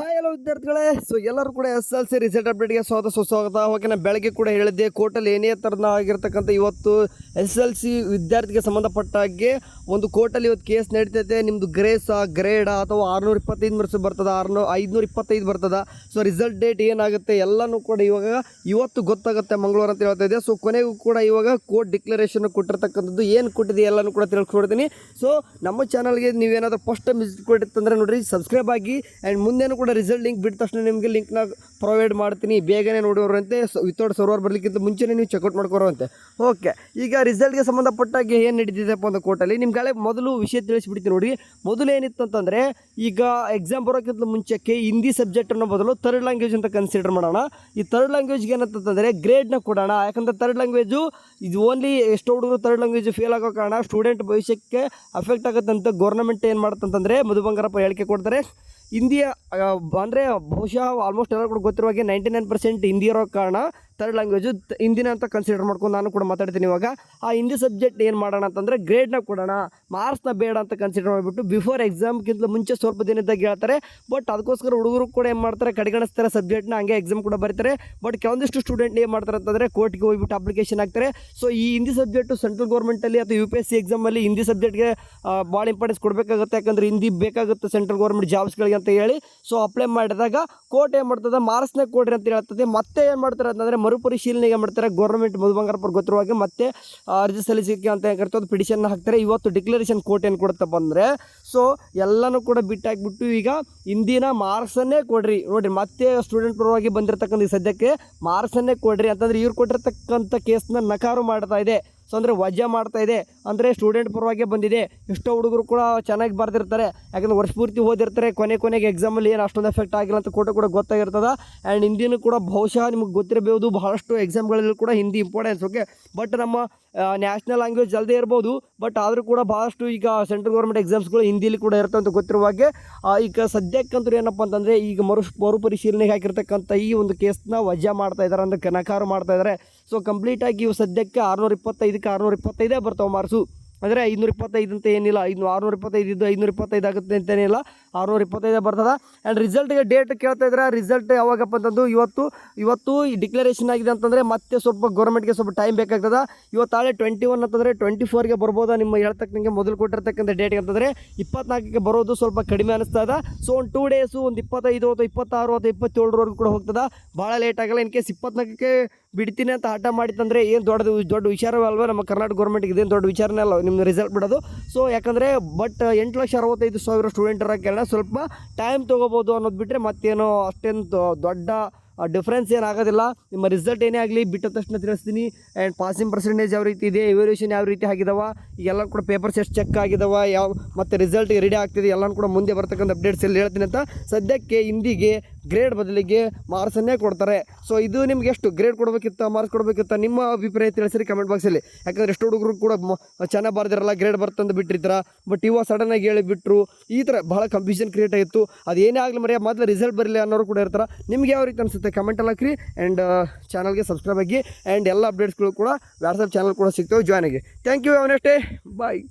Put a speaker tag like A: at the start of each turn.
A: Hi hello ವಿದ್ಯಾರ್ಥಿಗಳೇ. So ಎಲ್ಲರೂ ಕೂಡ SLC ರಿಸಲ್ಟ್ ಅಪ್ಡೇಟ್ಗೆ ಸುಸ್ವಾಗತ. ಓಕೆನಾ, ಬೆಳಗ್ಗೆ ಕೂಡ ಹೇಳಿದ್ದೆ ಕೋರ್ಟಲ್ಲಿ ಏನೇ ಥರದ ಆಗಿರ್ತಕ್ಕಂಥ ಇವತ್ತು SLC ವಿದ್ಯಾರ್ಥಿಗೆ ಸಂಬಂಧಪಟ್ಟ ಹಾಗೆ ಒಂದು ಕೋರ್ಟಲ್ಲಿ ಇವತ್ತು ಕೇಸ್ ನಡೀತೈತೆ. ನಿಮ್ಮದು ಗ್ರೇಡಾ ಅಥವಾ 625 ಮಾರ್ಕ್ಸ್ ಬರ್ತದ, 525 ಬರ್ತದ. ಸೊ ರಿಸಲ್ಟ್ ಡೇಟ್ ಏನಾಗುತ್ತೆ ಎಲ್ಲನೂ ಕೂಡ ಇವತ್ತು ಗೊತ್ತಾಗುತ್ತೆ, ಮಂಗಳವಾರ ಅಂತ ಹೇಳ್ತಾ ಇದೆ. ಸೊ ಕೊನೆಗೂ ಕೂಡ ಇವಾಗ ಕೋರ್ಟ್ ಡಿಕ್ಲರೇಷನ್ ಕೊಟ್ಟಿರ್ತಕ್ಕಂಥದ್ದು ಏನು ಕೊಟ್ಟಿದೆ ಎಲ್ಲನೂ ಕೂಡ ತಿಳಿಸ್ಕೊಡ್ತೀನಿ. ಸೊ ನಮ್ಮ ಚಾನಲ್ಗೆ ನೀವೇನಾದರೂ ಫಸ್ಟ್ ಟೈಮ್ ವಿಸಿಟ್ ಕೊಟ್ಟಿತ್ತಂದರೆ ನೋಡಿರಿ, ಸಬ್ಸ್ಕ್ರೈಬ್ ಆಗಿ. ಆ್ಯಂಡ್ ಮುಂದೇನು ಕೂಡ ರಿಸಲ್ಟ್ ಲಿಂಕ್ ಬಿಟ್ಟ ತಕ್ಷಣ ನಿಮಗೆ ಲಿಂಕ್ನ ಪ್ರೊವೈಡ್ ಮಾಡ್ತೀನಿ, ಬೇಗನೆ ನೋಡೋರಂತೆ. ವಿತೌಟ್ ಸರ್ವರ್ ಬರಲಿಕ್ಕಿಂತ ಮುಂಚೆನೇ ನೀವು ಚೆಕ್ಔಟ್ ಮಾಡ್ಕೊರೋಂತೆ. ಓಕೆ, ಈಗ ರಿಸಲ್ಟ್ಗೆ ಸಂಬಂಧಪಟ್ಟಾಗೆ ಏನು ನಡೀತಿದೆಪ್ಪ ಒಂದು ಕೋರ್ಟಲ್ಲಿ ನಿಮ್ಗೆ ಮೊದಲು ವಿಷಯ ತಿಳಿಸ್ಬಿಡ್ತೀನಿ ನೋಡಿ. ಮೊದಲು ಏನಿತ್ತು ಅಂತಂದರೆ, ಈಗ ಎಕ್ಸಾಮ್ ಬರೋಕ್ಕಿಂತ ಮುಂಚೆಕ್ಕೆ ಹಿಂದಿ ಸಬ್ಜೆಕ್ಟನ್ನು ಬದಲು ಥರ್ಡ್ ಲ್ಯಾಂಗ್ವೇಜ್ ಅಂತ ಕನ್ಸಿಡರ್ ಮಾಡೋಣ. ಈ ಥರ್ಡ್ ಲ್ಯಾಂಗ್ವೇಜ್ಗೆ ಏನಂತಂದರೆ ಗ್ರೇಡ್ನ ಕೊಡೋಣ. ಯಾಕಂದರೆ ಥರ್ಡ್ ಲ್ಯಾಂಗ್ವೇಜು ಇದು ಓನ್ಲಿ ಎಷ್ಟು ಹುಡುಗರು ಥರ್ಡ್ ಲ್ಯಾಂಗ್ವೇಜ್ ಫೇಲ್ ಆಗೋ ಕಾರಣ ಸ್ಟೂಡೆಂಟ್ ಭವಿಷ್ಯಕ್ಕೆ ಅಫೆಕ್ಟ್ ಆಗುತ್ತೆ ಅಂತ ಗೌರ್ಮೆಂಟ್ ಏನು ಮಾಡುತ್ತಂತಂದರೆ ಮಧು ಬಂಗಾರಪ್ಪ ಹೇಳಿಕೆ ಕೊಡ್ತಾರೆ. ಹಿಂದಿಯ ಅಂದರೆ ಬಹುಶಃ ಆಲ್ಮೋಸ್ಟ್ ಎಲ್ಲರೂ ಕೂಡ ಗೊತ್ತಿರುವಾಗೆ 99% ಹಿಂದಿ ಇರೋ ಕಾರಣ ಥರ್ಡ್ ಲ್ಯಾಂಗ್ವೇಜು ಹಿಂದಿನ ಅಂತ ಕನ್ಸಿಡರ್ ಮಾಡ್ಕೊಂಡು ನಾನು ಕೂಡ ಮಾತಾಡ್ತೀನಿ. ಇವಾಗ ಆ ಹಿಂದಿ ಸಬ್ಜೆಕ್ಟ್ ಏನು ಮಾಡೋಣ ಅಂತಂದರೆ ಗ್ರೇಡ್ನ ಕೊಡೋಣ, ಮಾರ್ಕ್ಸ್ನ ಬೇಡ ಅಂತ ಕನ್ಸಿಡರ್ ಮಾಡಿಬಿಟ್ಟು ಬಿಫೋರ್ ಎಕ್ಸಾಮ್ಗಿಂತ ಮುಂಚೆ ಸ್ವಲ್ಪ ದಿನದಾಗ ಹೇಳ್ತಾರೆ. ಬಟ್ ಅದಕ್ಕೋಸ್ಕರ ಹುಡುಗರು ಕೂಡ ಏನು ಮಾಡ್ತಾರೆ, ಕಡೆಗಣಿಸ್ತಾರೆ ಸಬ್ಜೆಕ್ಟ್ನ, ಹಂಗೆ ಎಕ್ಸಾಮ್ ಕೂಡ ಬರೀತಾರೆ. ಬಟ್ ಕೆಲವೊಂದಿಷ್ಟು ಸ್ಟೂಡೆಂಟ್ ಏನು ಮಾಡ್ತಾರೆ ಅಂತಂದರೆ ಕೋರ್ಟ್ಗೆ ಹೋಗ್ಬಿಟ್ಟು ಅಪ್ಲಿಕೇಶನ್ ಹಾಕ್ತಾರೆ. ಸೊ ಈ ಹಿಂದಿ ಸಬ್ಜೆಕ್ಟು ಸೆಂಟ್ರಲ್ ಗೌರ್ಮೆಂಟಲ್ಲಿ ಅಥವಾ UPSC ಎಕ್ಸಾಮಲ್ಲಿ ಹಿಂದಿ ಸಬ್ಜೆಕ್ಟ್ಗೆ ಭಾಳ ಇಂಪಾರ್ಟೆನ್ಸ್ ಕೊಡಬೇಕಾಗುತ್ತೆ. ಯಾಕಂದರೆ ಹಿಂದಿ ಬೇಕಾಗುತ್ತೆ ಸೆಂಟ್ರಲ್ ಗೌರ್ಮೆಂಟ್ ಜಾಬ್ಸ್ಗಳಿಗೆ ಅಂತ ಹೇಳಿ. ಸೊ ಅಪ್ಲೈ ಮಾಡಿದಾಗ ಕೋರ್ಟ್ ಏನು ಮಾಡ್ತದೆ, ಮಾರ್ಕ್ಸ್ನ ಕೊಡ್ರಿ ಅಂತ ಹೇಳ್ತದೆ. ಮತ್ತೆ ಏನು ಮಾಡ್ತಾರೆ ಅಂತಂದರೆ ಮರುಪರಿಶೀಲನೆಗೆ ಮಾಡ್ತಾರೆ. ಗೌರ್ಮೆಂಟ್ ಮಧು ಬಂಗಾರಪ್ಪ ಗೊತ್ತಿರುವಾಗೆ ಮತ್ತೆ ಅರ್ಜಿ ಸಲ್ಲಿಸಿಕೆ ಅಂತ ಕರಿತೋದು ಪಿಟಿಷನ್ನ ಹಾಕ್ತಾರೆ. ಇವತ್ತು ಡಿಕ್ಲರೇಷನ್ ಕೋರ್ಟ್ ಏನು ಕೊಡುತ್ತಪ್ಪ ಅಂದರೆ, ಸೊ ಎಲ್ಲನೂ ಕೂಡ ಬಿಟ್ಟಾಕ್ಬಿಟ್ಟು ಈಗ ಹಿಂದಿನ ಮಾರ್ಕ್ಸನ್ನೇ ಕೊಡ್ರಿ ನೋಡಿರಿ. ಮತ್ತೆ ಸ್ಟೂಡೆಂಟ್ ಪರವಾಗಿ ಬಂದಿರತಕ್ಕಂಥ ಸದ್ಯಕ್ಕೆ ಮಾರ್ಕ್ಸನ್ನೇ ಕೊಡ್ರಿ ಅಂತಂದರೆ ಇವ್ರು ಕೊಟ್ಟಿರ್ತಕ್ಕಂಥ ಕೇಸ್ನ ನಕಾರು ಮಾಡ್ತಾ ಇದೆ. ಸೊ ಅಂದರೆ ವಜಾ ಮಾಡ್ತಾ ಇದೆ. ಅಂದರೆ ಸ್ಟೂಡೆಂಟ್ ಪರವಾಗಿ ಬಂದಿದೆ. ಎಷ್ಟೋ ಹುಡುಗರು ಕೂಡ ಚೆನ್ನಾಗಿ ಬರೆದಿರ್ತಾರೆ, ಯಾಕಂದರೆ ವರ್ಷ ಪೂರ್ತಿ ಓದಿರ್ತಾರೆ. ಕೊನೆಗೆ ಎಕ್ಸಾಮಲ್ಲಿ ಏನು ಅಷ್ಟೊಂದು ಎಫೆಕ್ಟ್ ಆಗಿಲ್ಲ ಅಂತ ಕೋರ್ಟ್ ಕೂಡ ಗೊತ್ತಾಗಿರ್ತದೆ. ಆ್ಯಂಡ್ ಹಿಂದಿನೂ ಕೂಡ ಬಹುಶಃ ನಿಮಗೆ ಗೊತ್ತಿರಬಹುದು, ಬಹಳಷ್ಟು ಎಕ್ಸಾಮ್ಗಳಲ್ಲಿ ಕೂಡ ಹಿಂದಿ ಇಂಪಾರ್ಟೆನ್ಸ್. ಓಕೆ, ಬಟ್ ನಮ್ಮ ನ್ಯಾಷನಲ್ ಲ್ಯಾಂಗ್ವೇಜ್ ಅಲ್ಲದೆ ಇರ್ಬೋದು, ಬಟ್ ಆದರೂ ಕೂಡ ಭಾಳಷ್ಟು ಈಗ ಸೆಂಟ್ರಲ್ ಗೌರ್ಮೆಂಟ್ ಎಕ್ಸಾಮ್ಸ್ಗಳು ಹಿಂದಿಲಿ ಕೂಡ ಇರ್ತವೆ ಅಂತ ಗೊತ್ತಿರುವಾಗೆ ಈಗ ಸದ್ಯಕ್ಕಂತೂ ಏನಪ್ಪ ಅಂತಂದರೆ ಈಗ ಮರುಪರಿಶೀಲನೆಗೆ ಹಾಕಿರ್ತಕ್ಕಂಥ ಈ ಒಂದು ಕೇಸ್ನ ವಜಾ ಮಾಡ್ತಾ ಇದ್ದಾರೆ, ಅಂದರೆ ನಕಾರು ಮಾಡ್ತಾ ಇದ್ದಾರೆ. ಸೊ ಕಂಪ್ಲೀಟಾಗಿ ಇವು ಸದ್ಯಕ್ಕೆ 625ಕ್ಕೆ 625 ಬರ್ತಾವೆ ಮಾರ್ಕ್ಸು. ಅಂದರೆ 525 ಅಂತ ಏನಿಲ್ಲ, 625 ಇದ್ದು 525 ಆಗುತ್ತೆ ಅಂತೇನಿಲ್ಲ, 625 ಬರ್ತದೆ. ಆ್ಯಂಡ್ ರಿಸಲ್ಟ್ಗೆ ಡೇಟ್ ಕೇಳ್ತಾ ಇದ್ರೆ, ರಿಸಲ್ಟ್ ಯಾವಾಗಪ್ಪ ಅಂತಂದು ಇವತ್ತು ಈ ಡಿಕ್ಲರೇಷನ್ ಆಗಿದೆ ಅಂತಂದರೆ ಮತ್ತೆ ಸ್ವಲ್ಪ ಗೌರ್ಮೆಂಟ್ಗೆ ಸ್ವಲ್ಪ ಟೈಮ್ ಬೇಕಾಗ್ತದೆ. ಇವತ್ತು ನಾಳೆ 21 ಅಂತಂದರೆ 24ಗೆ ಬರ್ಬೋದಾ ನಿಮ್ಮ ಹೇಳ್ತಕ್ಕಂಗೆ ಮೊದಲು ಕೊಟ್ಟಿರ್ತಕ್ಕಂಥ ಡೇಟ್ಗೆ ಅಂತಂದರೆ 24ಕ್ಕೆ ಬರೋದು ಸ್ವಲ್ಪ ಕಡಿಮೆ ಅನಿಸ್ತದ. ಸೊ ಒಂದು 2 ಡೇಸು ಒಂದು 25 ಅಥವಾ 26 ಅಥವಾ 27ರವರೆಗೂ ಕೂಡ ಹೋಗ್ತದೆ, ಭಾಳ ಲೇಟ್ ಆಗಲ್ಲ. ಇನ್ ಕೇಸ್ 24ಕ್ಕೆ ಬಿಡ್ತೀನಿ ಅಂತ ಹಠ ಮಾಡಿತ್ತಂದರೆ ಏನು ದೊಡ್ಡ ವಿಚಾರವೇ ಅಲ್ವ ನಮ್ಮ ಕರ್ನಾಟಕ ಗೌರ್ಮೆಂಟ್ಗೆ, ಇದೇನು ದೊಡ್ಡ ವಿಚಾರನೇ ಅಲ್ಲ ನಿಮ್ಮ ರಿಸಲ್ಟ್ ಬಿಡೋದು. ಸೊ ಯಾಕಂದರೆ ಬಟ್ 8,65,000 ಸ್ಟೂಡೆಂಟ್ ಇರೋ ಕಾರಣ ಸ್ವಲ್ಪ ಟೈಮ್ ತೊಗೋಬೋದು ಅನ್ನೋದು ಬಿಟ್ಟರೆ ಮತ್ತೇನೋ ಅಷ್ಟೇನು ದೊಡ್ಡ ಡಿಫ್ರೆನ್ಸ್ ಏನಾಗೋದಿಲ್ಲ. ನಿಮ್ಮ ರಿಸಲ್ಟ್ ಏನೇ ಆಗಲಿ ಬಿಟ್ಟ ತಕ್ಷಣ ತಿಳಿಸ್ತೀನಿ. ಆ್ಯಂಡ್ ಪಾಸಿಂಗ್ ಪರ್ಸೆಂಟೇಜ್ ಯಾವ ರೀತಿ ಇದೆ, ಎವ್ಯಾಲ್ಯೂಷನ್ ಯಾವ ರೀತಿ ಆಗಿದಾವ, ಈಗೆಲ್ಲ ಕೂಡ ಪೇಪರ್ಸ್ ಎಷ್ಟು ಚೆಕ್ ಆಗಿದಾವ, ಮತ್ತು ರಿಸಲ್ಟ್ ರೆಡಿ ಆಗ್ತಿದೆ ಎಲ್ಲನೂ ಕೂಡ ಮುಂದೆ ಬರ್ತಕ್ಕಂಥ ಅಪ್ಡೇಟ್ಸ್ ಎಲ್ಲ ಹೇಳ್ತೀನಿ ಅಂತ. ಸದ್ಯಕ್ಕೆ ಹಿಂದಿಗೆ ಗ್ರೇಡ್ ಬದಲಿಗೆ ಮಾರ್ಕ್ಸನ್ನೇ ಕೊಡ್ತಾರೆ. ಸೊ ಇದು ನಿಮ್ಗೆ ಎಷ್ಟು ಗ್ರೇಡ್ ಕೊಡಬೇಕಿತ್ತ, ಮಾರ್ಕ್ಸ್ ಕೊಡಬೇಕಿತ್ತ, ನಿಮ್ಮ ಅಭಿಪ್ರಾಯ ತಿಳಿಸಿರಿ ಕಮೆಂಟ್ ಬಾಕ್ಸಲ್ಲಿ. ಯಾಕಂದರೆ ಎಷ್ಟು ಹುಡುಗರು ಕೂಡ ಚೆನ್ನಾಗಿ ಬರ್ದಿರಲ್ಲ, ಗ್ರೇಡ್ ಬರ್ತಂದು ಬಿಟ್ಟಿರ್ತಾರೆ. ಬಟ್ ಇವಾಗ ಸಡನ್ನಾಗಿ ಹೇಳಿಬಿಟ್ರು, ಈ ಥರ ಭಾಳ ಕನ್ಫ್ಯೂಷನ್ ಕ್ರಿಯೇಟ್ ಆಗಿತ್ತು. ಅದೇನೇ ಆಗಲಿ ಮರೆಯ ಮೊದಲು ರಿಸಲ್ಟ್ ಬರಲಿ ಅನ್ನೋರು ಕೂಡ ಇರ್ತಾರೆ. ನಿಮ್ಗೆ ಯಾವ ರೀತಿ ಅನಿಸುತ್ತೆ ಕಮೆಂಟಲ್ಲಿ ಹಾಕ್ರಿ. ಆ್ಯಂಡ್ ಚಾನಲ್ಗೆ ಸಬ್ಸ್ಕ್ರೈಬ್ ಆಗಿ. ಆ್ಯಂಡ್ ಎಲ್ಲ ಅಪ್ಡೇಟ್ಸ್ಗಳು ಕೂಡ ವಾಟ್ಸಪ್ ಚಾನಲ್ ಕೂಡ ಸಿಗ್ತವೆ, ಜಾಯ್ನ್ ಆಗಿ. Thank you, have a nice day, bye.